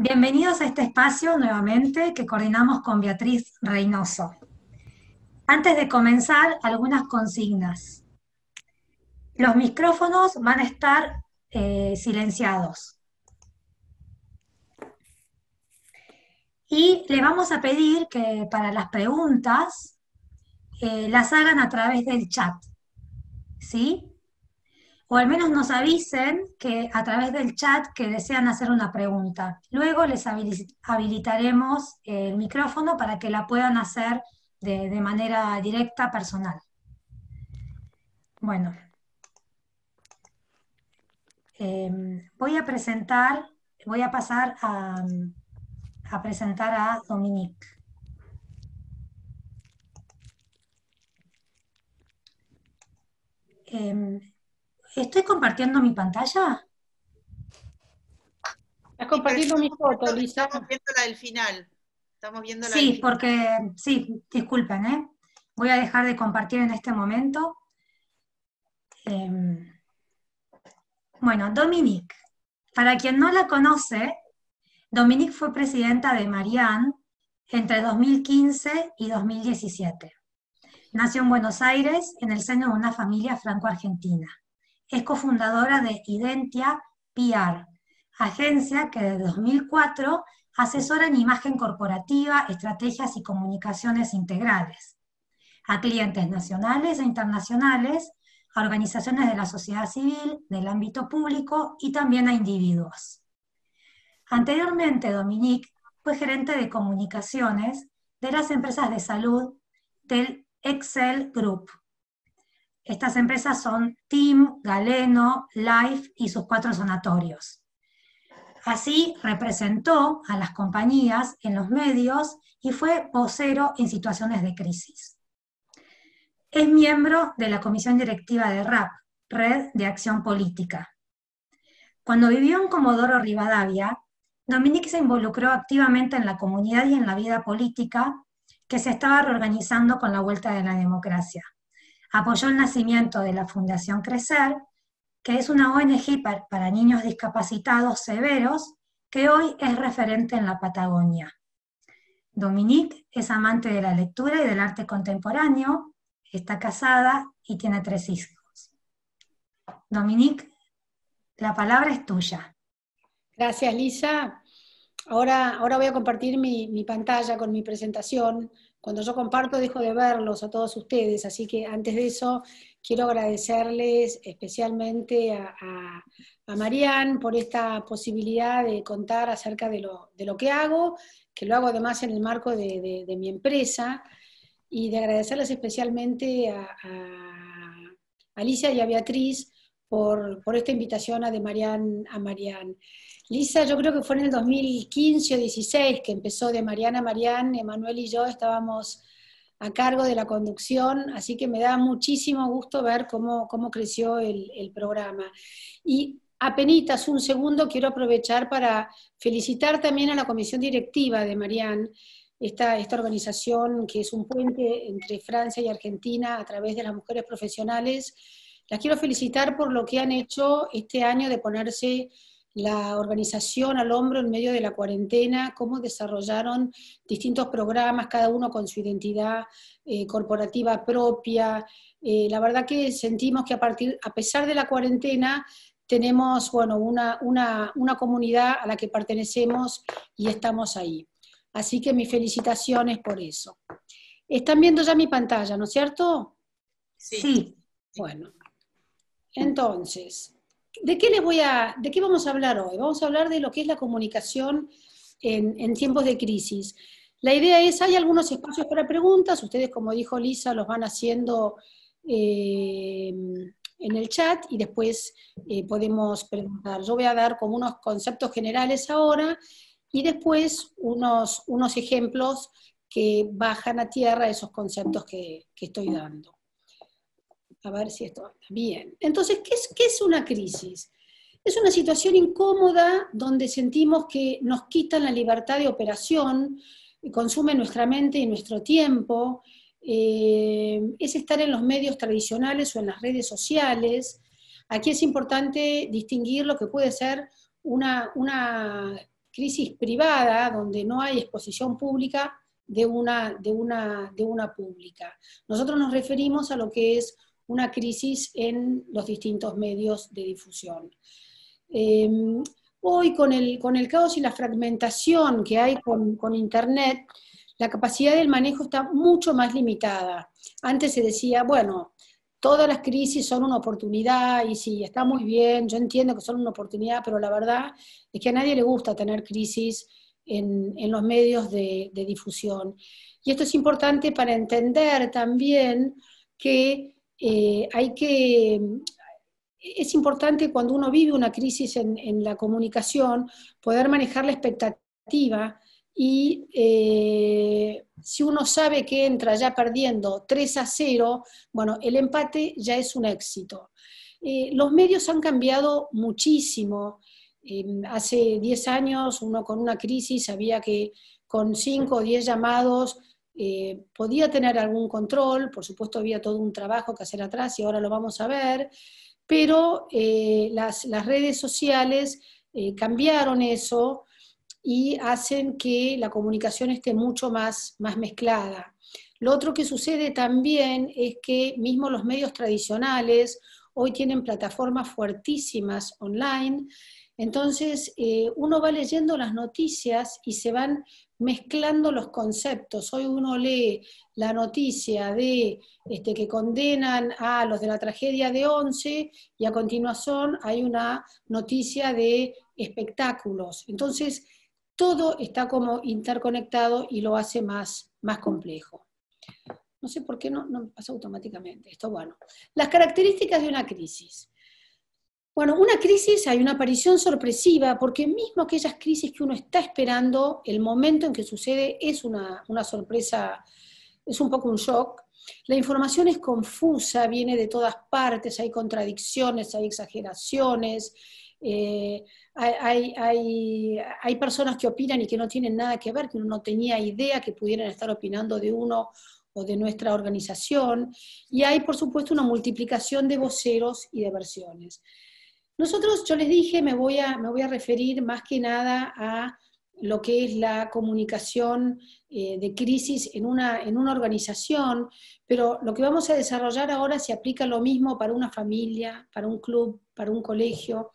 Bienvenidos a este espacio nuevamente que coordinamos con Beatriz Reynoso. Antes de comenzar, algunas consignas. Los micrófonos van a estar silenciados. Y le vamos a pedir que para las preguntas las hagan a través del chat, ¿sí? O al menos nos avisen que a través del chat que desean hacer una pregunta. Luego les habilitaremos el micrófono para que la puedan hacer de manera directa, personal. Bueno, voy a pasar a presentar a Dominique. ¿Estoy compartiendo mi pantalla? Estás compartiendo mi foto, Lisa. Estamos viendo la del final. Estamos viendo la del Sí, final. porque, sí, disculpen, ¿eh? Voy a dejar de compartir en este momento. Bueno, Dominique. Para quien no la conoce, Dominique fue presidenta de Marianne entre 2015 y 2017. Nació en Buenos Aires en el seno de una familia franco-argentina. Es cofundadora de Identia PR, agencia que desde 2004 asesora en imagen corporativa, estrategias y comunicaciones integrales a clientes nacionales e internacionales, a organizaciones de la sociedad civil, del ámbito público y también a individuos. Anteriormente, Dominique fue gerente de comunicaciones de las empresas de salud del Excel Group. Estas empresas son Team, Galeno, Life y sus 4 sanatorios. Así representó a las compañías en los medios y fue vocero en situaciones de crisis. Es miembro de la comisión directiva de RAP, Red de Acción Política. Cuando vivió en Comodoro Rivadavia, Dominique se involucró activamente en la comunidad y en la vida política que se estaba reorganizando con la vuelta de la democracia. Apoyó el nacimiento de la Fundación Crecer, que es una ONG para niños discapacitados severos, que hoy es referente en la Patagonia. Dominique es amante de la lectura y del arte contemporáneo, está casada y tiene 3 hijos. Dominique, la palabra es tuya. Gracias, Lisa. Ahora voy a compartir mi pantalla con mi presentación. Cuando yo comparto dejo de verlos a todos ustedes, así que antes de eso quiero agradecerles especialmente a Marianne por esta posibilidad de contar acerca de lo que hago, que lo hago además en el marco de mi empresa, y de agradecerles especialmente a Alicia y a Beatriz por esta invitación a Marianne. Lisa, yo creo que fue en el 2015 o 16 que empezó de Marianne a Marianne. Emanuel y yo estábamos a cargo de la conducción, así que me da muchísimo gusto ver cómo creció el programa. Y apenitas un segundo quiero aprovechar para felicitar también a la comisión directiva de Marianne, esta organización que es un puente entre Francia y Argentina a través de las mujeres profesionales. Las quiero felicitar por lo que han hecho este año de ponerse la organización al hombro en medio de la cuarentena, cómo desarrollaron distintos programas, cada uno con su identidad corporativa propia. La verdad que sentimos que a pesar de la cuarentena, tenemos una comunidad a la que pertenecemos y estamos ahí. Así que mis felicitaciones por eso. Están viendo ya mi pantalla, ¿no es cierto? Sí. Bueno, entonces, ¿de qué vamos a hablar hoy? Vamos a hablar de lo que es la comunicación en tiempos de crisis. La idea es, hay algunos espacios para preguntas, ustedes, como dijo Lisa, los van haciendo en el chat y después podemos preguntar. Yo voy a dar como unos conceptos generales ahora y después unos ejemplos que bajan a tierra esos conceptos que estoy dando. A ver si esto anda bien. Entonces, ¿qué es una crisis? Es una situación incómoda donde sentimos que nos quitan la libertad de operación, consumen nuestra mente y nuestro tiempo, es estar en los medios tradicionales o en las redes sociales. Aquí es importante distinguir lo que puede ser crisis privada, donde no hay exposición pública de una pública. Nosotros nos referimos a lo que es una crisis en los distintos medios de difusión. Hoy con el caos y la fragmentación que hay con Internet, la capacidad del manejo está mucho más limitada. Antes se decía, bueno, todas las crisis son una oportunidad, y sí, está muy bien, yo entiendo que son una oportunidad, pero la verdad es que a nadie le gusta tener crisis en los medios de difusión. Y esto es importante para entender también que es importante cuando uno vive una crisis en la comunicación, poder manejar la expectativa y si uno sabe que entra ya perdiendo 3-0, bueno, el empate ya es un éxito. Los medios han cambiado muchísimo. Hace 10 años uno con una crisis sabía que con 5 o 10 llamados podía tener algún control, por supuesto había todo un trabajo que hacer atrás y ahora lo vamos a ver, pero las redes sociales cambiaron eso y hacen que la comunicación esté mucho más mezclada. Lo otro que sucede también es que mismo los medios tradicionales hoy tienen plataformas fuertísimas online, entonces uno va leyendo las noticias y se van mezclando los conceptos. Hoy uno lee la noticia de que condenan a los de la tragedia de Once y a continuación hay una noticia de espectáculos. Entonces todo está como interconectado y lo hace más complejo. No sé por qué no pasa automáticamente esto. Bueno, las características de una crisis. Bueno, una crisis hay una aparición sorpresiva, porque mismo aquellas crisis que uno está esperando, el momento en que sucede es una sorpresa, es un poco un shock. La información es confusa, viene de todas partes, hay contradicciones, hay exageraciones, hay personas que opinan y que no tienen nada que ver, que uno no tenía idea que pudieran estar opinando de uno o de nuestra organización, y hay por supuesto una multiplicación de voceros y de versiones. Nosotros, yo les dije, me voy a referir más que nada a lo que es la comunicación de crisis en una organización, pero lo que vamos a desarrollar ahora se aplica lo mismo para una familia, para un club, para un colegio.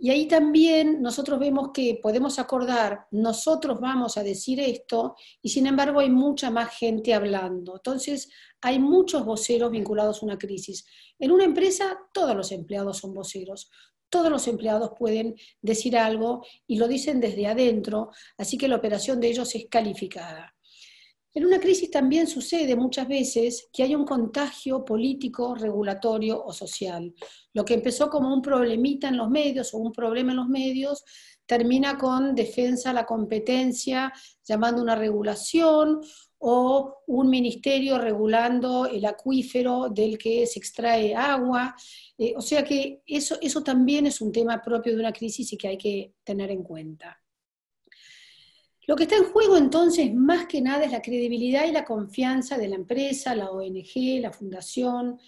Y ahí también nosotros vemos que podemos acordar, nosotros vamos a decir esto, y sin embargo hay mucha más gente hablando. Entonces hay muchos voceros vinculados a una crisis. En una empresa todos los empleados son voceros, todos los empleados pueden decir algo y lo dicen desde adentro, así que la operación de ellos es calificada. En una crisis también sucede muchas veces que hay un contagio político, regulatorio o social. Lo que empezó como un problemita en los medios o un problema en los medios termina con defensa a la competencia, llamando una regulación, o un ministerio regulando el acuífero del que se extrae agua. O sea que eso también es un tema propio de una crisis y que hay que tener en cuenta. Lo que está en juego entonces, más que nada, es la credibilidad y la confianza de la empresa, la ONG, la fundación,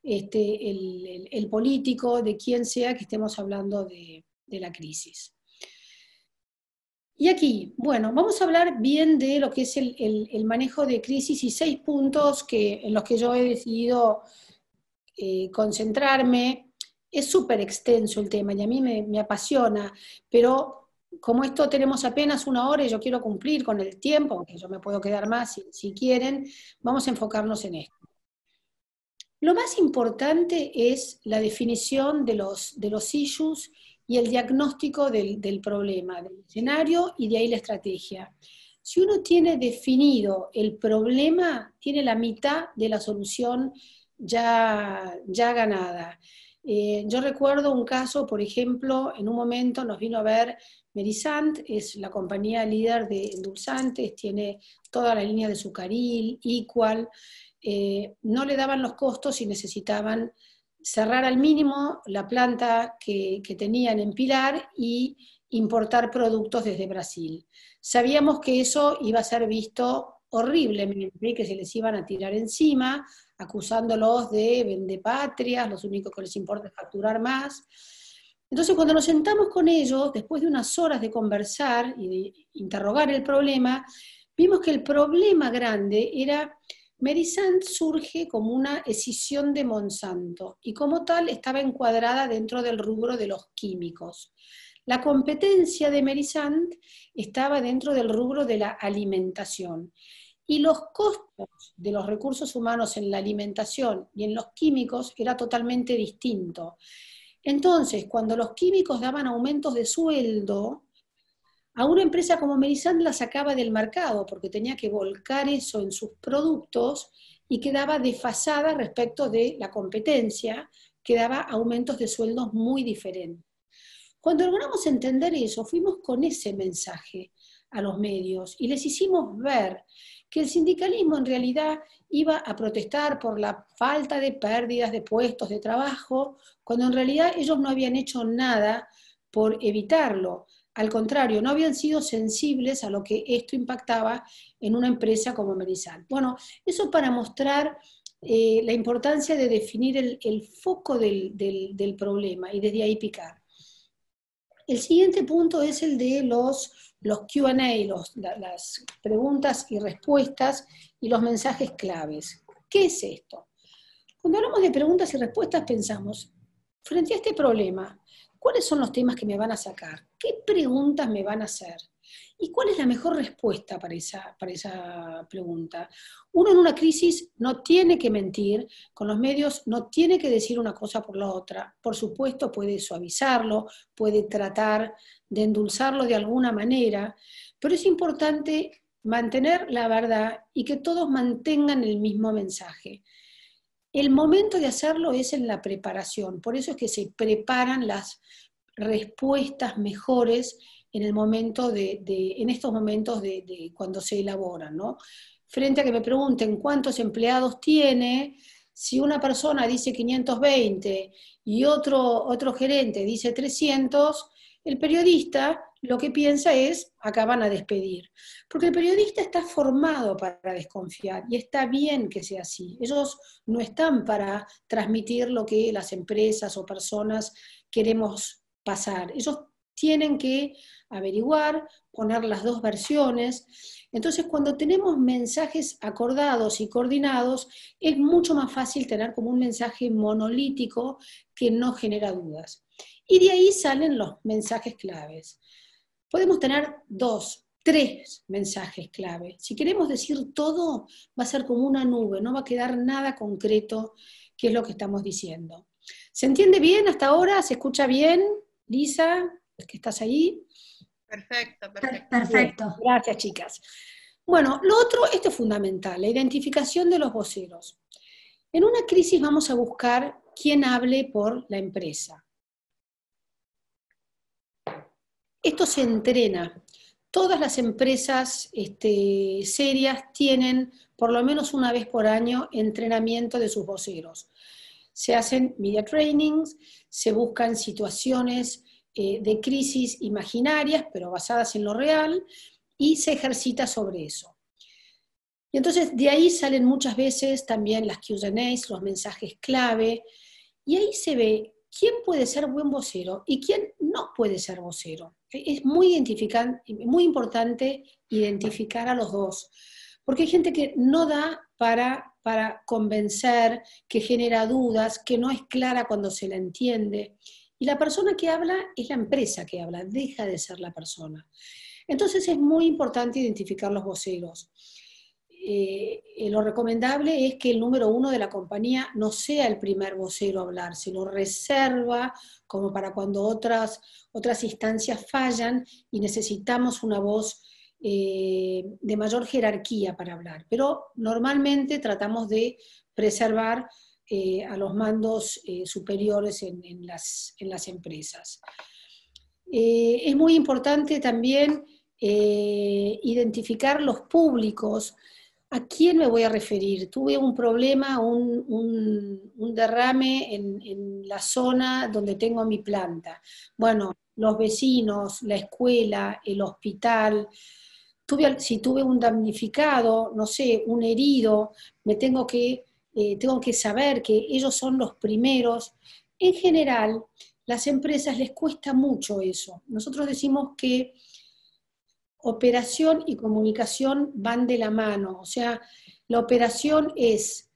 el político, de quien sea que estemos hablando de la crisis. Y aquí, bueno, vamos a hablar bien de lo que es el manejo de crisis y 6 puntos en los que yo he decidido concentrarme. Es súper extenso el tema y a mí me apasiona, pero como esto tenemos apenas 1 hora y yo quiero cumplir con el tiempo, aunque yo me puedo quedar más si quieren, vamos a enfocarnos en esto. Lo más importante es la definición de los issues y el diagnóstico del problema, del escenario y de ahí la estrategia. Si uno tiene definido el problema, tiene la mitad de la solución ya ganada. Yo recuerdo un caso, por ejemplo, en un momento nos vino a ver Merisant, es la compañía líder de endulzantes, tiene toda la línea de Sucaril, Equal, no le daban los costos y necesitaban cerrar al mínimo la planta que tenían en Pilar y importar productos desde Brasil. Sabíamos que eso iba a ser visto horriblemente, que se les iban a tirar encima, acusándolos de vendepatrias, los únicos que les importa es facturar más. Entonces, cuando nos sentamos con ellos, después de unas horas de conversar y de interrogar el problema, vimos que el problema grande era, Merisant surge como una escisión de Monsanto y como tal estaba encuadrada dentro del rubro de los químicos. La competencia de Merisant estaba dentro del rubro de la alimentación y los costos de los recursos humanos en la alimentación y en los químicos era totalmente distinto. Entonces, cuando los químicos daban aumentos de sueldo, a una empresa como Merisant la sacaba del mercado porque tenía que volcar eso en sus productos y quedaba desfasada respecto de la competencia, que daba aumentos de sueldos muy diferentes. Cuando logramos entender eso, fuimos con ese mensaje a los medios y les hicimos ver que el sindicalismo en realidad iba a protestar por la falta de pérdidas de puestos de trabajo, cuando en realidad ellos no habían hecho nada por evitarlo. Al contrario, no habían sido sensibles a lo que esto impactaba en una empresa como Merisant. Bueno, eso para mostrar la importancia de definir el foco del problema y desde ahí picar. El siguiente punto es el de los Q&A, las preguntas y respuestas y los mensajes claves. ¿Qué es esto? Cuando hablamos de preguntas y respuestas pensamos, frente a este problema, ¿cuáles son los temas que me van a sacar? ¿Qué preguntas me van a hacer? ¿Y cuál es la mejor respuesta para esa pregunta? Uno en una crisis no tiene que mentir, con los medios no tiene que decir una cosa por la otra. Por supuesto puede suavizarlo, puede tratar de endulzarlo de alguna manera, pero es importante mantener la verdad y que todos mantengan el mismo mensaje. El momento de hacerlo es en la preparación, por eso es que se preparan las respuestas mejores en el momento en estos momentos de cuando se elaboran, ¿no? Frente a que me pregunten cuántos empleados tiene, si una persona dice 520 y otro gerente dice 300, el periodista lo que piensa es, acá van a despedir. Porque el periodista está formado para desconfiar y está bien que sea así. Ellos no están para transmitir lo que las empresas o personas queremos pasar. Ellos tienen que averiguar, poner las dos versiones. Entonces, cuando tenemos mensajes acordados y coordinados, es mucho más fácil tener como un mensaje monolítico que no genera dudas. Y de ahí salen los mensajes claves. Podemos tener 2, 3 mensajes clave. Si queremos decir todo, va a ser como una nube, no va a quedar nada concreto, que es lo que estamos diciendo. ¿Se entiende bien hasta ahora? ¿Se escucha bien? Lisa, que estás ahí. Perfecto, perfecto. Perfecto. Bien, gracias, chicas. Bueno, lo otro, esto es fundamental, la identificación de los voceros. En una crisis vamos a buscar quién hable por la empresa. Esto se entrena. Todas las empresas serias tienen por lo menos una vez por año entrenamiento de sus voceros. Se hacen media trainings, se buscan situaciones de crisis imaginarias, pero basadas en lo real, y se ejercita sobre eso. Y entonces de ahí salen muchas veces también las Q&As, los mensajes clave, y ahí se ve quién puede ser buen vocero y quién no puede ser vocero. Es muy importante identificar a los dos, porque hay gente que no da para convencer, que genera dudas, que no es clara cuando se la entiende. Y la persona que habla es la empresa que habla, deja de ser la persona. Entonces es muy importante identificar los voceros. Lo recomendable es que el número 1 de la compañía no sea el primer vocero a hablar, se lo reserva como para cuando otras instancias fallan y necesitamos una voz de mayor jerarquía para hablar. Pero normalmente tratamos de preservar a los mandos superiores en las empresas. Es muy importante también identificar los públicos. ¿A quién me voy a referir? Tuve un problema, un derrame en la zona donde tengo mi planta. Bueno, los vecinos, la escuela, el hospital. Si tuve un damnificado, no sé, un herido, tengo que saber que ellos son los primeros. En general, las empresas les cuesta mucho eso. Nosotros decimos que operación y comunicación van de la mano, o sea, la operación es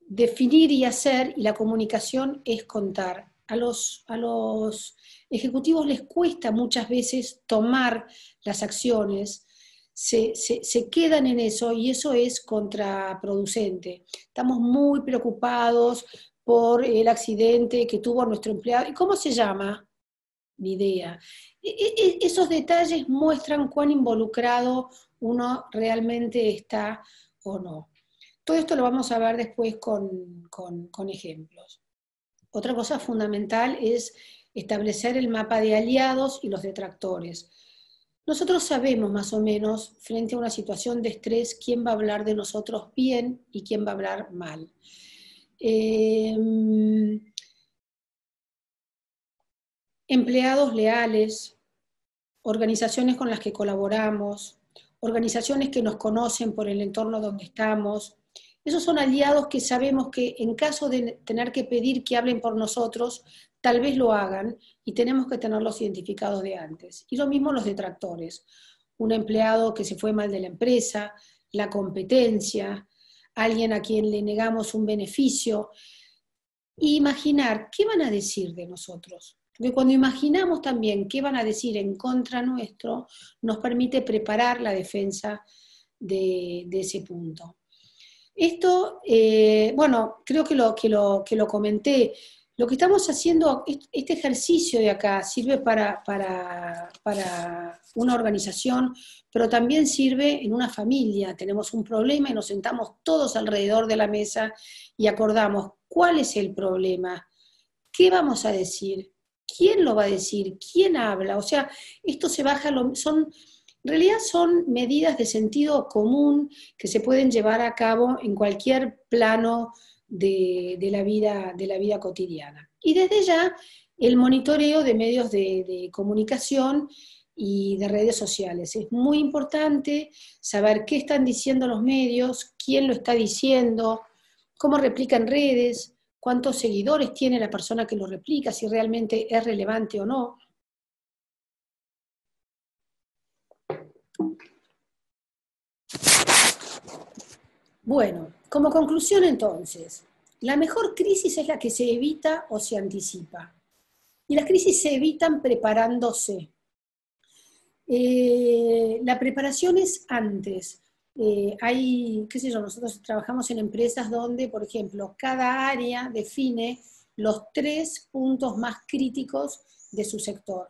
definir y hacer, y la comunicación es contar. A los ejecutivos les cuesta muchas veces tomar las acciones, se quedan en eso y eso es contraproducente. Estamos muy preocupados por el accidente que tuvo nuestro empleado. ¿Y cómo se llama? Ni idea. Esos detalles muestran cuán involucrado uno realmente está o no. Todo esto lo vamos a ver después con ejemplos. Otra cosa fundamental es establecer el mapa de aliados y los detractores. Nosotros sabemos más o menos, frente a una situación de estrés, quién va a hablar de nosotros bien y quién va a hablar mal. Empleados leales, organizaciones con las que colaboramos, organizaciones que nos conocen por el entorno donde estamos. Esos son aliados que sabemos que en caso de tener que pedir que hablen por nosotros, tal vez lo hagan y tenemos que tenerlos identificados de antes. Y lo mismo los detractores. Un empleado que se fue mal de la empresa, la competencia, alguien a quien le negamos un beneficio. Y imaginar qué van a decir de nosotros. Porque cuando imaginamos también qué van a decir en contra nuestro, nos permite preparar la defensa de ese punto. Esto, bueno, creo que lo comenté. Lo que estamos haciendo, este ejercicio de acá sirve para una organización, pero también sirve en una familia. Tenemos un problema y nos sentamos todos alrededor de la mesa y acordamos cuál es el problema, qué vamos a decir, quién lo va a decir, quién habla. O sea, esto se baja, en realidad son medidas de sentido común que se pueden llevar a cabo en cualquier plano de la vida cotidiana. Y desde ya, el monitoreo de medios de comunicación y de redes sociales. Es muy importante saber qué están diciendo los medios, quién lo está diciendo, cómo replican redes, cuántos seguidores tiene la persona que lo replica, si realmente es relevante o no. Bueno, como conclusión entonces, la mejor crisis es la que se evita o se anticipa. Y las crisis se evitan preparándose. La preparación es antes. Qué sé yo, nosotros trabajamos en empresas donde, por ejemplo, cada área define los 3 puntos más críticos de su sector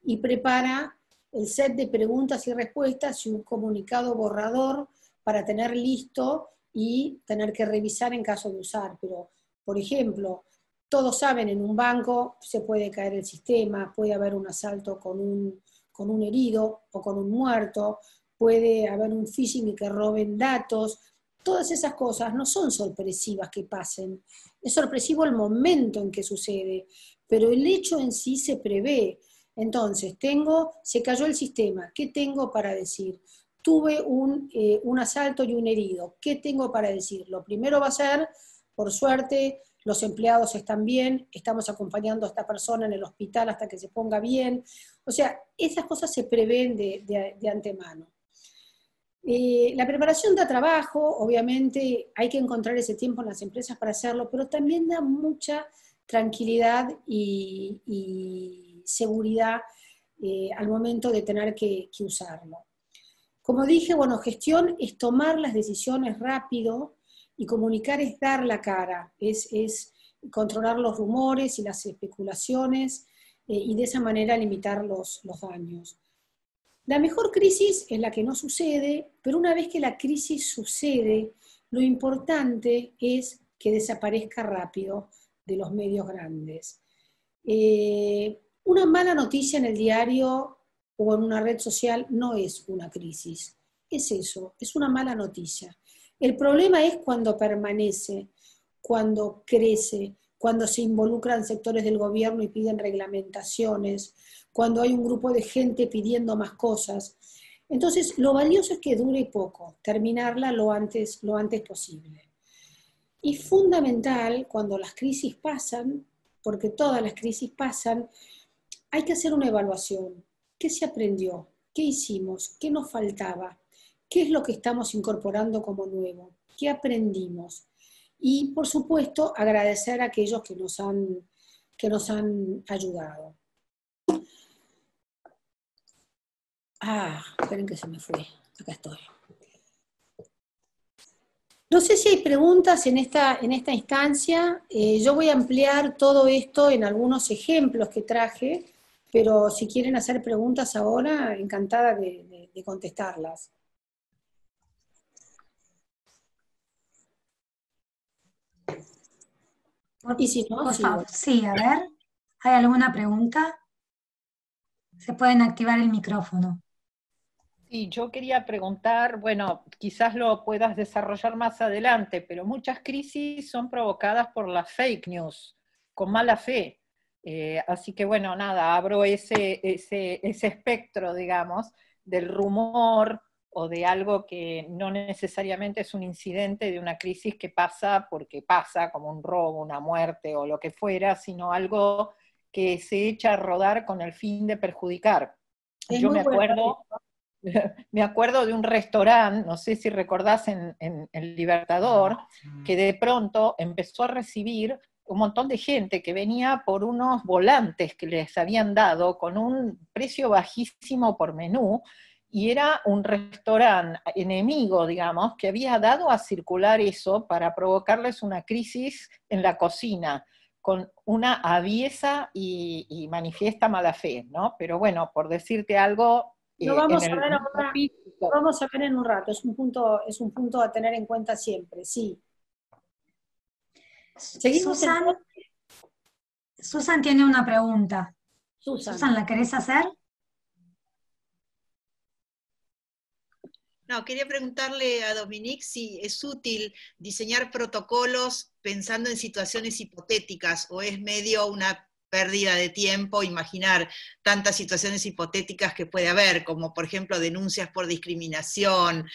y prepara el set de preguntas y respuestas y un comunicado borrador para tener listo y tener que revisar en caso de usar. Pero, por ejemplo, todos saben, en un banco se puede caer el sistema, puede haber un asalto con un herido o con un muerto, puede haber un phishing y que roben datos. Todas esas cosas no son sorpresivas que pasen. Es sorpresivo el momento en que sucede, pero el hecho en sí se prevé. Entonces, se cayó el sistema, ¿qué tengo para decir? Tuve un asalto y un herido, ¿qué tengo para decir? Lo primero va a ser, por suerte, los empleados están bien, estamos acompañando a esta persona en el hospital hasta que se ponga bien. O sea, esas cosas se prevén de antemano. La preparación da trabajo, obviamente hay que encontrar ese tiempo en las empresas para hacerlo, pero también da mucha tranquilidad y seguridad al momento de tener que usarlo. Como dije, bueno, gestión es tomar las decisiones rápido y comunicar es dar la cara, es controlar los rumores y las especulaciones y de esa manera limitar los daños. La mejor crisis es la que no sucede, pero una vez que la crisis sucede, lo importante es que desaparezca rápido de los medios grandes. Una mala noticia en el diario o en una red social no es una crisis, es eso, es una mala noticia. El problema es cuando permanece, cuando crece, cuando se involucran sectores del gobierno y piden reglamentaciones, cuando hay un grupo de gente pidiendo más cosas. Entonces, lo valioso es que dure poco, terminarla lo antes posible. Y fundamental, cuando las crisis pasan, porque todas las crisis pasan, hay que hacer una evaluación. ¿Qué se aprendió? ¿Qué hicimos? ¿Qué nos faltaba? ¿Qué es lo que estamos incorporando como nuevo? ¿Qué aprendimos? Y, por supuesto, agradecer a aquellos que nos han ayudado. Esperen que se me fue. Acá estoy. No sé si hay preguntas en esta instancia. Yo voy a ampliar todo esto en algunos ejemplos que traje, pero si quieren hacer preguntas ahora, encantada de contestarlas. Y si no, por sigo. favor, sí, a ver, ¿hay alguna pregunta? Se pueden activar el micrófono. Y yo quería preguntar, bueno, quizás lo puedas desarrollar más adelante, pero muchas crisis son provocadas por las fake news, con mala fe. Así que bueno, nada, abro ese espectro, digamos, del rumor o de algo que no necesariamente es un incidente de una crisis que pasa porque pasa, como un robo, una muerte o lo que fuera, sino algo que se echa a rodar con el fin de perjudicar. Yo me acuerdo de un restaurante, no sé si recordás en El Libertador, que de pronto empezó a recibir un montón de gente que venía por unos volantes que les habían dado con un precio bajísimo por menú, y era un restaurante enemigo, digamos, que había dado a circular eso para provocarles una crisis en la cocina, con una aviesa y manifiesta mala fe, ¿no? Pero bueno, por decirte algo, Lo vamos a ver ahora, lo vamos a ver en un rato, es un punto a tener en cuenta siempre, sí. Seguimos Susan tiene una pregunta. Susan, ¿la querés hacer? No, quería preguntarle a Dominique si es útil diseñar protocolos pensando en situaciones hipotéticas o es medio una pérdida de tiempo imaginar tantas situaciones hipotéticas que puede haber, como por ejemplo denuncias por discriminación,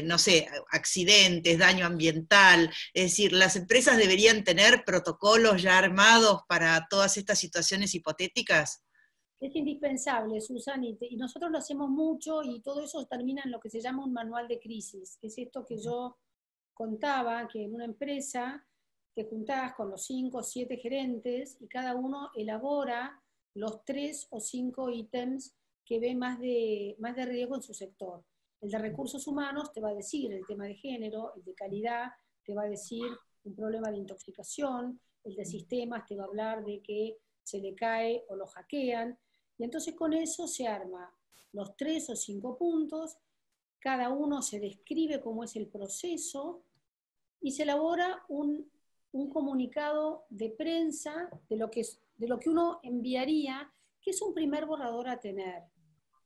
no sé, accidentes, daño ambiental. Es decir, ¿las empresas deberían tener protocolos ya armados para todas estas situaciones hipotéticas? es indispensable, Susan, y nosotros lo hacemos mucho y todo eso termina en lo que se llama un manual de crisis. Es esto que yo contaba, que en una empresa te juntás con los 5 o 7 gerentes y cada uno elabora los 3 o 5 ítems que ve más de riesgo en su sector. El de recursos humanos te va a decir el tema de género, el de calidad te va a decir un problema de intoxicación, el de sistemas te va a hablar de que se le cae o lo hackean, y entonces con eso se arma los 3 o 5 puntos, cada uno se describe cómo es el proceso y se elabora un comunicado de prensa de lo que uno enviaría, que es un primer borrador a tener.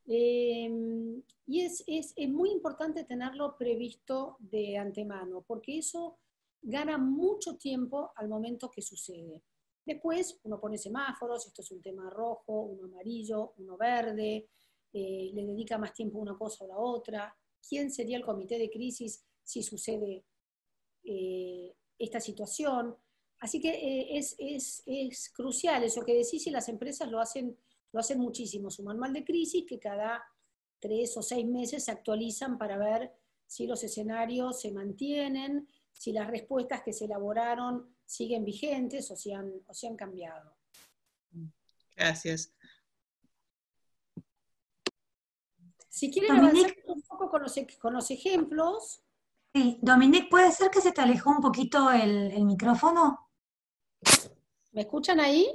Y es muy importante tenerlo previsto de antemano, porque eso gana mucho tiempo al momento que sucede. Después uno pone semáforos, esto es un tema rojo, uno amarillo, uno verde, le dedica más tiempo a una cosa o a la otra. ¿Quién sería el comité de crisis si sucede esta situación? Así que es crucial eso que decís, y las empresas lo hacen muchísimo. Su manual de crisis que cada 3 o 6 meses se actualizan para ver si los escenarios se mantienen, si las respuestas que se elaboraron siguen vigentes o si han cambiado. Gracias. Si quieren avanzar un poco con los ejemplos. Sí, Dominique, ¿puede ser que se te alejó un poquito el micrófono? ¿Me escuchan ahí?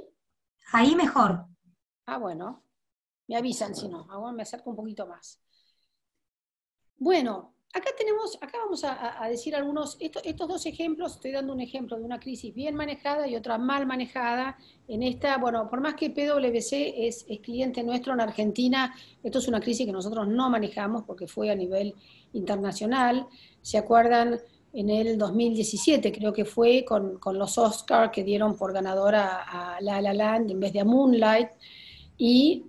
Ahí mejor. Bueno, me avisan si no, ahora me acerco un poquito más. Bueno, acá vamos a decir estos 2 ejemplos. Estoy dando un ejemplo de una crisis bien manejada y otra mal manejada. En esta, bueno, por más que PwC es cliente nuestro en Argentina, esto es una crisis que nosotros no manejamos porque fue a nivel internacional. ¿Se acuerdan? En el 2017 creo que fue con los Oscars que dieron por ganadora a La La Land en vez de a Moonlight, y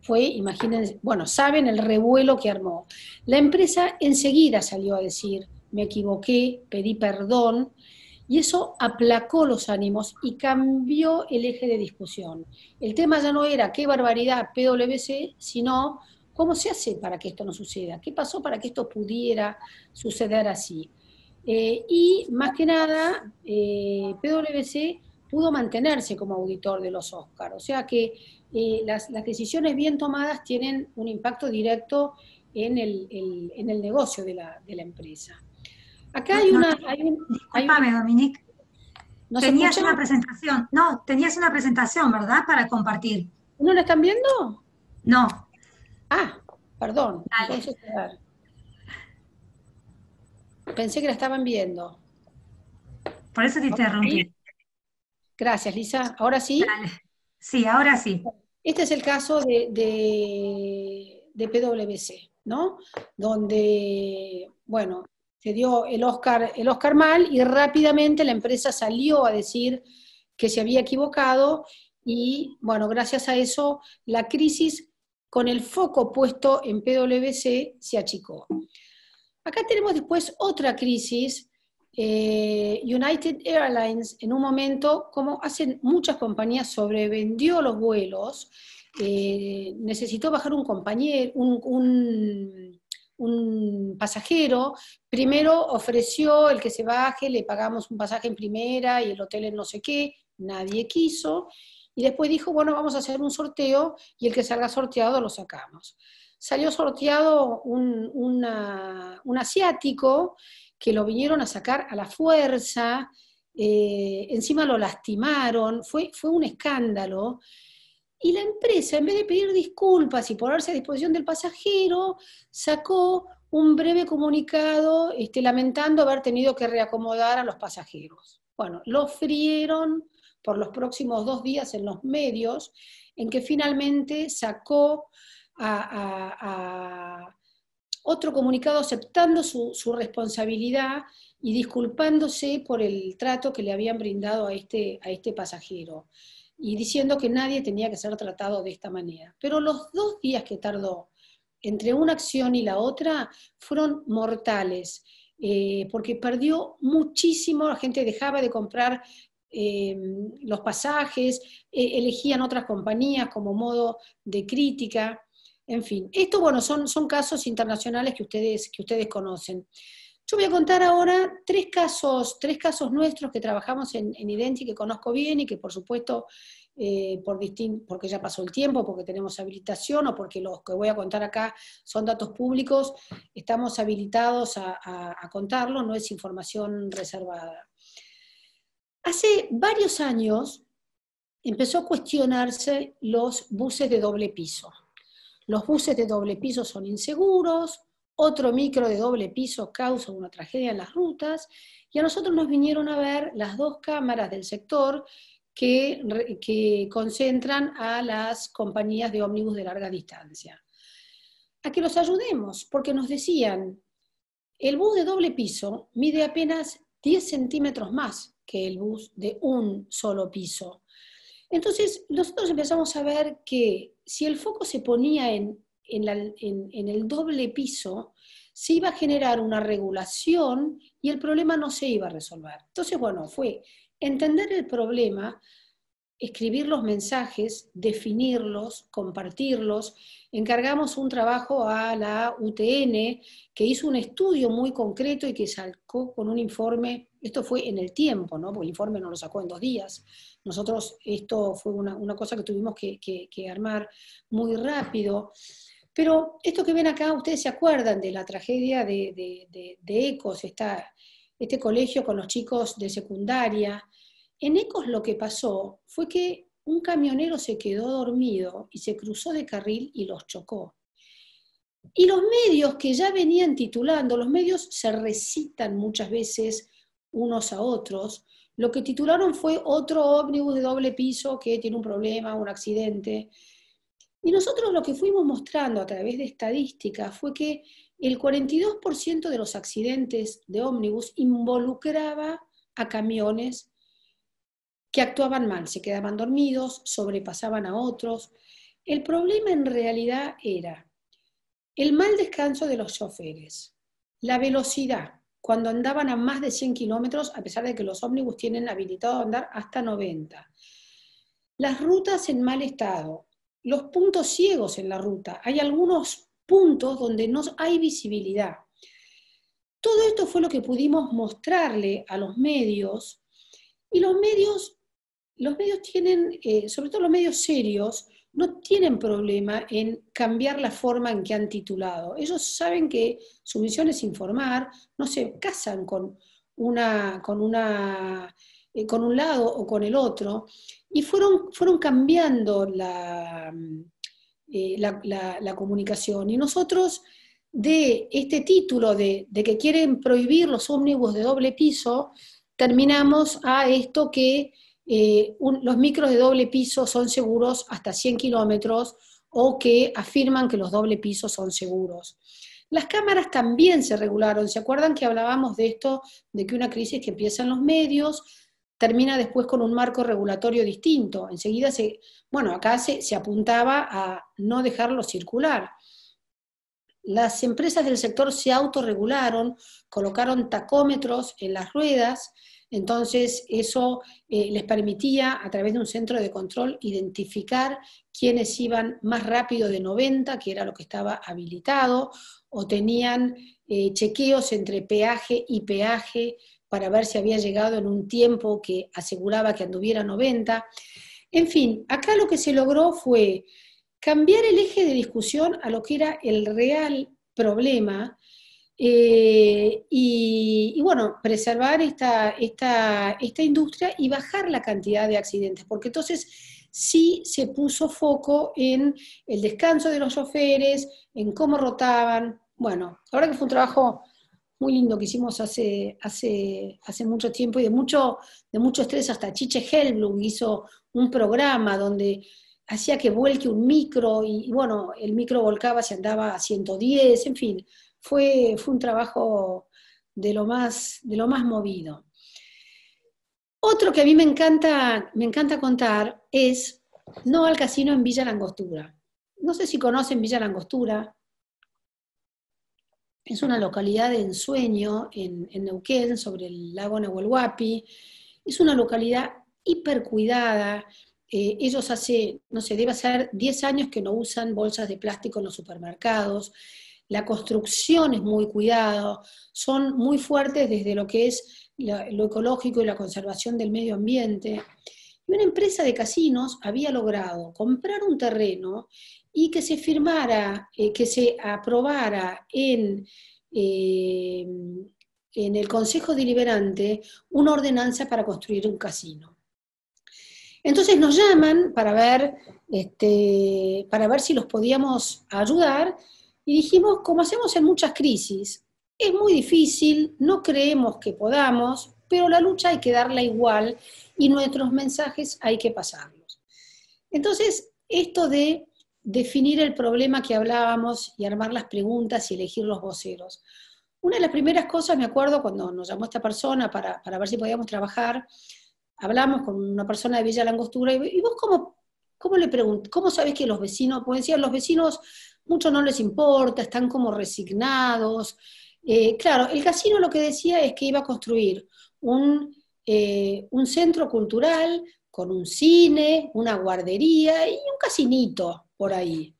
fue, imagínense, bueno, saben el revuelo que armó. La empresa enseguida salió a decir, me equivoqué, pedí perdón, Y eso aplacó los ánimos y cambió el eje de discusión. El tema ya no era qué barbaridad PwC, sino cómo se hace para que esto no suceda, qué pasó para que esto pudiera suceder así. Y más que nada, PwC pudo mantenerse como auditor de los Oscars. O sea que las decisiones bien tomadas tienen un impacto directo en el negocio de la empresa. Acá Discúlpame, Dominique. ¿No se Tenías escucha? una presentación. No, tenías una presentación, ¿verdad? Para compartir. ¿No la están viendo? No. Ah, perdón. Dale. Entonces, a ver. Pensé que la estaban viendo. Por eso te interrumpí. Gracias, Lisa. ¿Ahora sí? Dale. Sí, ahora sí. Este es el caso de PwC, ¿no? Donde, bueno, se dio el Oscar mal y rápidamente la empresa salió a decir que se había equivocado y, bueno, gracias a eso la crisis con el foco puesto en PwC se achicó. Acá tenemos después otra crisis. United Airlines en un momento, como hacen muchas compañías, sobrevendió los vuelos, necesitó bajar un compañero, un pasajero, primero ofreció el que se baje, le pagamos un pasaje en primera y el hotel en no sé qué, nadie quiso, y después dijo, bueno, vamos a hacer un sorteo y el que salga sorteado lo sacamos. Salió sorteado un asiático que lo vinieron a sacar a la fuerza, encima lo lastimaron, fue un escándalo. Y la empresa, en vez de pedir disculpas y ponerse a disposición del pasajero, sacó un breve comunicado lamentando haber tenido que reacomodar a los pasajeros. Bueno, lo frieron por los próximos 2 días en los medios, en que finalmente sacó otro comunicado aceptando su responsabilidad y disculpándose por el trato que le habían brindado a este pasajero, y diciendo que nadie tenía que ser tratado de esta manera. Pero los 2 días que tardó entre una acción y la otra fueron mortales, porque perdió muchísimo, la gente dejaba de comprar los pasajes, elegían otras compañías como modo de crítica. En fin, esto, bueno, son casos internacionales que ustedes conocen. Yo voy a contar ahora 3 casos nuestros que trabajamos en Identi, que conozco bien y que por supuesto, porque ya pasó el tiempo, porque tenemos habilitación o porque los que voy a contar acá son datos públicos, estamos habilitados a contarlo, no es información reservada. Hace varios años empezó a cuestionarse los buses de doble piso. Los buses de doble piso son inseguros, otro micro de doble piso causa una tragedia en las rutas, y a nosotros nos vinieron a ver las 2 cámaras del sector que concentran a las compañías de ómnibus de larga distancia, a que los ayudemos, porque nos decían, el bus de doble piso mide apenas 10 centímetros más que el bus de un solo piso. Entonces, nosotros empezamos a ver que si el foco se ponía en el doble piso, se iba a generar una regulación y el problema no se iba a resolver. Entonces, bueno, fue entender el problema, escribir los mensajes, definirlos, compartirlos. Encargamos un trabajo a la UTN, que hizo un estudio muy concreto y que sacó con un informe. Esto fue en el tiempo, ¿no? Porque el informe no lo sacó en 2 días. Nosotros, esto fue una cosa que tuvimos que armar muy rápido. Pero esto que ven acá, ustedes se acuerdan de la tragedia de Ecos, este colegio con los chicos de secundaria. En Ecos lo que pasó fue que un camionero se quedó dormido y se cruzó de carril y los chocó. Y los medios que ya venían titulando, los medios se recitan muchas veces unos a otros, lo que titularon fue otro ómnibus de doble piso que tiene un problema, un accidente. Y nosotros lo que fuimos mostrando a través de estadísticas fue que el 42% de los accidentes de ómnibus involucraba a camiones que actuaban mal, se quedaban dormidos, sobrepasaban a otros. El problema en realidad era el mal descanso de los choferes, la velocidad. cuando andaban a más de 100 kilómetros, a pesar de que los ómnibus tienen habilitado a andar hasta 90. Las rutas en mal estado, los puntos ciegos en la ruta, hay algunos puntos donde no hay visibilidad. Todo esto fue lo que pudimos mostrarle a los medios, y los medios tienen, sobre todo los medios serios, no tienen problema en cambiar la forma en que han titulado. Ellos saben que su misión es informar, no se casan con un lado o con el otro, y fueron cambiando la comunicación. Y nosotros, de este título de que quieren prohibir los ómnibus de doble piso, terminamos a esto que los micros de doble piso son seguros hasta 100 kilómetros, o que afirman que los doble pisos son seguros. Las cámaras también se regularon. ¿Se acuerdan que hablábamos de esto, de que una crisis que empieza en los medios termina después con un marco regulatorio distinto? Enseguida acá se apuntaba a no dejarlo circular. Las empresas del sector se autorregularon, colocaron tacómetros en las ruedas. Entonces eso les permitía, a través de un centro de control, identificar quiénes iban más rápido de 90, que era lo que estaba habilitado, o tenían chequeos entre peaje y peaje para ver si había llegado en un tiempo que aseguraba que anduviera 90. En fin, acá lo que se logró fue cambiar el eje de discusión a lo que era el real problema, y bueno, preservar esta industria y bajar la cantidad de accidentes, porque entonces sí se puso foco en el descanso de los choferes, en cómo rotaban. Bueno, la verdad que fue un trabajo muy lindo que hicimos hace mucho tiempo, y de mucho estrés. Hasta Chiche Helblum hizo un programa donde hacía que vuelque un micro, y bueno, el micro volcaba si andaba a 110, en fin. Fue un trabajo de lo más movido. Otro que a mí me encanta contar es No al casino en Villa Langostura. No sé si conocen Villa Langostura. Es una localidad de ensueño en Neuquén, sobre el lago Nahuel Es una localidad hipercuidada. Ellos debe ser 10 años que no usan bolsas de plástico en los supermercados. La construcción es muy cuidada, son muy fuertes desde lo que es lo ecológico y la conservación del medio ambiente. Y una empresa de casinos había logrado comprar un terreno y que se firmara, que se aprobara en el Consejo Deliberante una ordenanza para construir un casino. Entonces nos llaman para ver si los podíamos ayudar, y dijimos, como hacemos en muchas crisis, es muy difícil, no creemos que podamos, pero la lucha hay que darla igual, y nuestros mensajes hay que pasarlos. Entonces, esto de definir el problema que hablábamos y armar las preguntas y elegir los voceros. Una de las primeras cosas, me acuerdo, cuando nos llamó esta persona para ver si podíamos trabajar, hablamos con una persona de Villa Langostura, y vos ¿cómo le preguntás? ¿Cómo sabés que los vecinos, como decían, los vecinos mucho no les importa, están como resignados? Claro, el casino lo que decía es que iba a construir un centro cultural con un cine, una guardería y un casinito por ahí.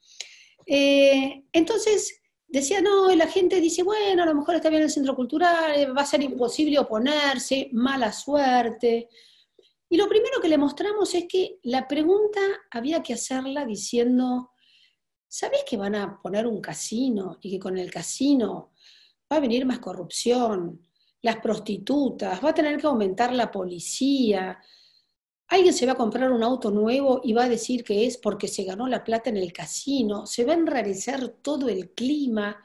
Entonces decía, no, y la gente dice, bueno, a lo mejor está bien el centro cultural, va a ser imposible oponerse, mala suerte. Y lo primero que le mostramos es que la pregunta había que hacerla diciendo, ¿sabés que van a poner un casino y que con el casino va a venir más corrupción, las prostitutas, va a tener que aumentar la policía? Alguien se va a comprar un auto nuevo y va a decir que es porque se ganó la plata en el casino, se va a enrarecer todo el clima.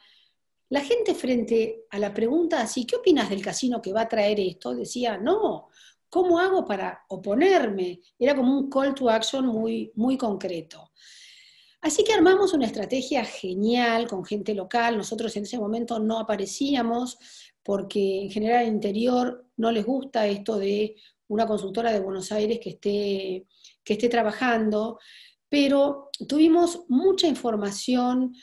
La gente, frente a la pregunta así, ¿qué opinas del casino que va a traer esto?, decía, no, ¿cómo hago para oponerme? Era como un call to action muy, muy concreto. Así que armamos una estrategia genial con gente local. Nosotros en ese momento no aparecíamos, porque en general al interior no les gusta esto de una consultora de Buenos Aires que esté trabajando, pero tuvimos mucha información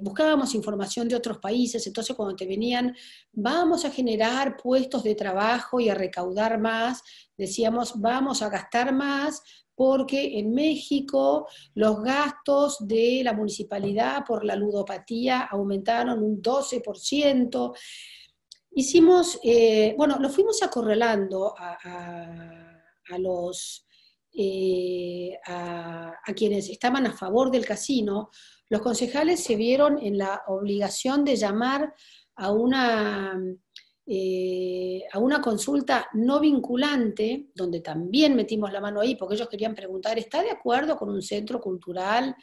buscábamos información de otros países, entonces cuando te venían, vamos a generar puestos de trabajo y a recaudar más, decíamos, vamos a gastar más, porque en México los gastos de la municipalidad por la ludopatía aumentaron un 12%. Hicimos, lo fuimos acorralando a quienes estaban a favor del casino. Los concejales se vieron en la obligación de llamar a una consulta no vinculante, donde también metimos la mano ahí, porque ellos querían preguntar, ¿está de acuerdo con un centro cultural?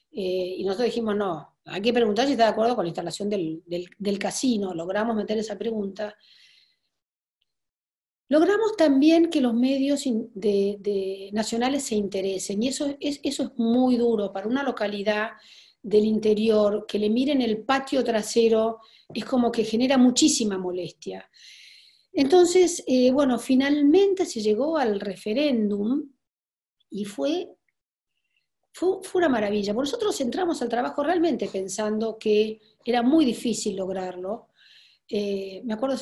Y nosotros dijimos, no, hay que preguntar si está de acuerdo con la instalación del casino. Logramos meter esa pregunta. Logramos también que los medios nacionales se interesen, y eso es muy duro para una localidad del interior, que le miren el patio trasero, es como que genera muchísima molestia. Entonces, finalmente se llegó al referéndum y fue una maravilla. Nosotros entramos al trabajo realmente pensando que era muy difícil lograrlo. Me acuerdo,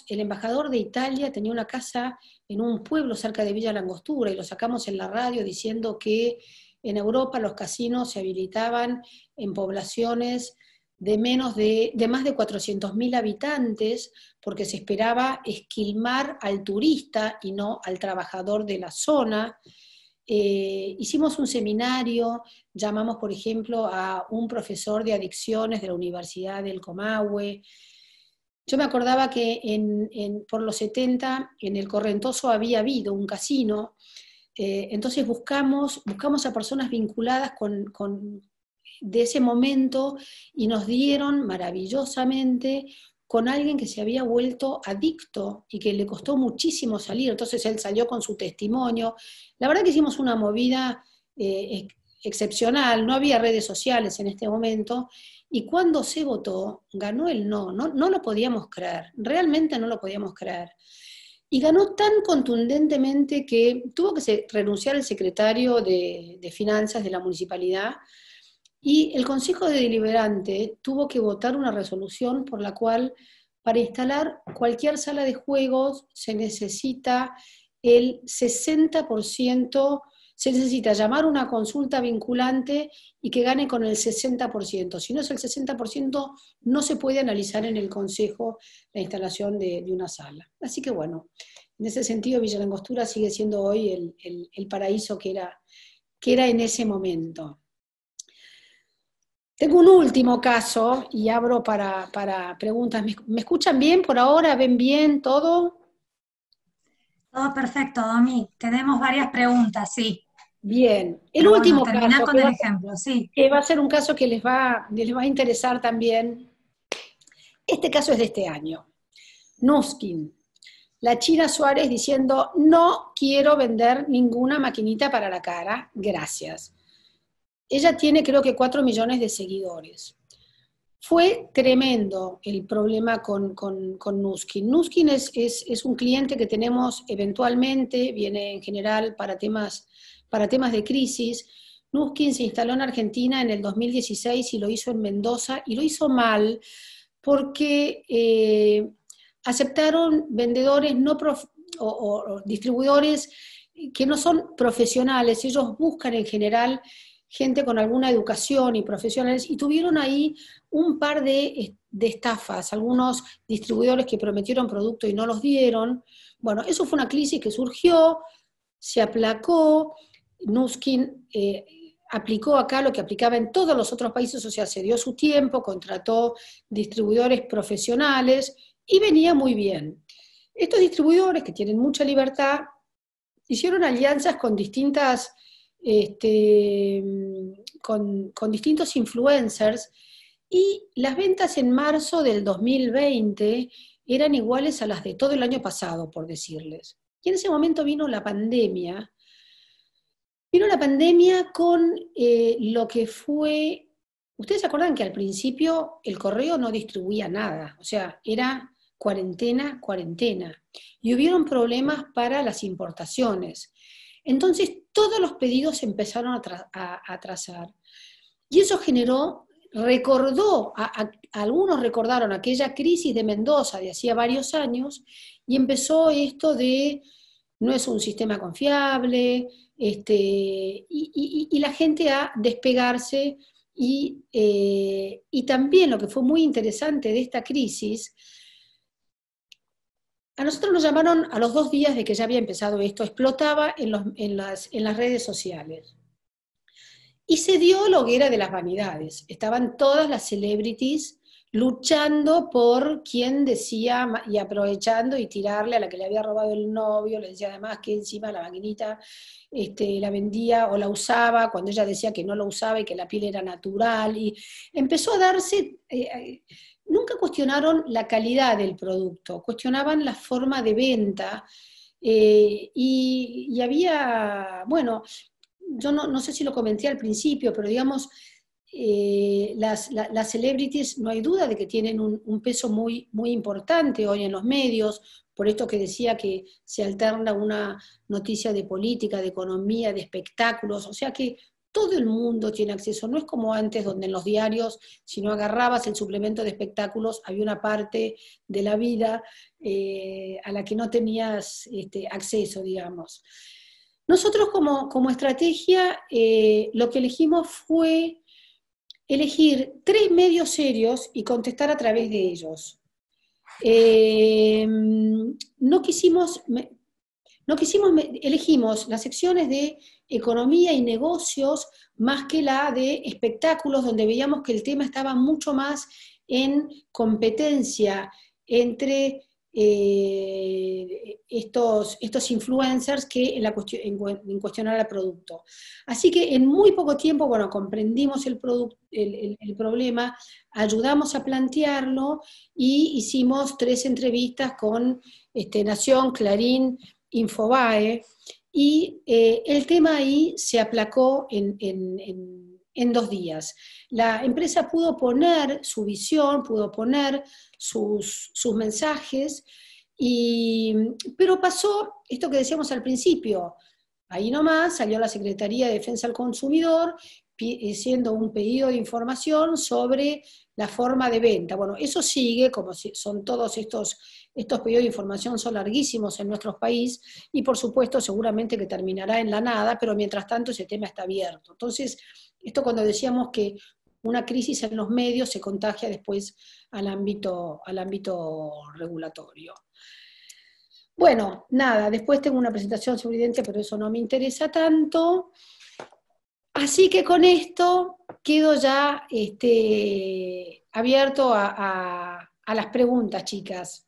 el embajador de Italia tenía una casa en un pueblo cerca de Villa Langostura, y lo sacamos en la radio diciendo que en Europa los casinos se habilitaban en poblaciones de más de 400.000 habitantes, porque se esperaba esquilmar al turista y no al trabajador de la zona. Hicimos un seminario, llamamos por ejemplo a un profesor de adicciones de la Universidad del Comahue. Yo me acordaba que por los 70 en el Correntoso había habido un casino, entonces buscamos a personas vinculadas de ese momento, y nos dieron maravillosamente con alguien que se había vuelto adicto y que le costó muchísimo salir, entonces él salió con su testimonio. La verdad que hicimos una movida excepcional, no había redes sociales en este momento, y cuando se votó, ganó el no lo podíamos creer, realmente no lo podíamos creer. Y ganó tan contundentemente que tuvo que renunciar el secretario de Finanzas de la municipalidad, y el Consejo Deliberante tuvo que votar una resolución por la cual para instalar cualquier sala de juegos se necesita el 60%, se necesita llamar una consulta vinculante y que gane con el 60%. Si no es el 60%, no se puede analizar en el Consejo la instalación de una sala. Así que en ese sentido Villa Langostura sigue siendo hoy el paraíso que era en ese momento. Tengo un último caso y abro para preguntas. ¿Me escuchan bien por ahora? ¿Ven bien todo? Todo perfecto, Domi. Tenemos varias preguntas, sí. Bien. El Pero último terminá caso, con el ejemplo, sí. que va a ser un caso que les va a interesar también. Este caso es de este año. Nuskin. La China Suárez diciendo, no quiero vender ninguna maquinita para la cara, gracias. Ella tiene creo que 4 millones de seguidores. Fue tremendo el problema con Nuskin. Nuskin es un cliente que tenemos eventualmente, viene en general para temas de crisis. Nuskin se instaló en Argentina en el 2016 y lo hizo en Mendoza, y lo hizo mal porque aceptaron vendedores o distribuidores que no son profesionales. Ellos buscan en general gente con alguna educación y profesionales, y tuvieron ahí un par de estafas, algunos distribuidores que prometieron productos y no los dieron. Eso fue una crisis que surgió, se aplacó. Nuskin aplicó acá lo que aplicaba en todos los otros países, o sea, se dio su tiempo, contrató distribuidores profesionales y venía muy bien. Estos distribuidores, que tienen mucha libertad, hicieron alianzas con distintos influencers, y las ventas en marzo del 2020 eran iguales a las de todo el año pasado, por decirles. Y en ese momento vino la pandemia. Vino la pandemia con lo que fue... Ustedes se acuerdan que al principio el correo no distribuía nada, o sea, era cuarentena, y hubieron problemas para las importaciones. Entonces todos los pedidos se empezaron a atrasar. Y eso generó, algunos recordaron aquella crisis de Mendoza de hacía varios años, y empezó esto de no es un sistema confiable, y la gente a despegarse, y también lo que fue muy interesante de esta crisis, a nosotros nos llamaron a los 2 días de que ya había empezado esto, explotaba en las redes sociales. Y se dio la hoguera de las vanidades. Estaban todas las celebrities luchando por quien decía, y aprovechando y tirarle a la que le había robado el novio, le decía además que encima la maquinita la vendía o la usaba, cuando ella decía que no la usaba y que la piel era natural, y empezó a darse... nunca cuestionaron la calidad del producto, cuestionaban la forma de venta, y había, bueno, yo no sé si lo comenté al principio, pero digamos, las celebrities no hay duda de que tienen un peso muy, muy importante hoy en los medios, por esto que decía que se alterna una noticia de política, de economía, de espectáculos, o sea que todo el mundo tiene acceso, no es como antes donde en los diarios, si no agarrabas el suplemento de espectáculos, había una parte de la vida a la que no tenías acceso, digamos. Nosotros como estrategia lo que elegimos fue elegir 3 medios serios y contestar a través de ellos. Elegimos las secciones de economía y negocios más que la de espectáculos, donde veíamos que el tema estaba mucho más en competencia entre estos influencers que en cuestionar el producto. Así que en muy poco tiempo, bueno, comprendimos el problema, ayudamos a plantearlo y hicimos 3 entrevistas con Nación, Clarín, Infobae, y el tema ahí se aplacó en 2 días. La empresa pudo poner su visión, pudo poner sus mensajes, pero pasó esto que decíamos al principio. Ahí nomás salió la Secretaría de Defensa del Consumidor haciendo un pedido de información sobre la forma de venta. Bueno, eso sigue, como son todos estos pedidos de información, son larguísimos en nuestro país, y por supuesto seguramente que terminará en la nada, pero mientras tanto ese tema está abierto. Entonces, esto cuando decíamos que una crisis en los medios se contagia después al ámbito regulatorio. Bueno, nada, después tengo una presentación sobre evidencia, pero eso no me interesa tanto. Así que con esto quedo ya abierto a las preguntas, chicas.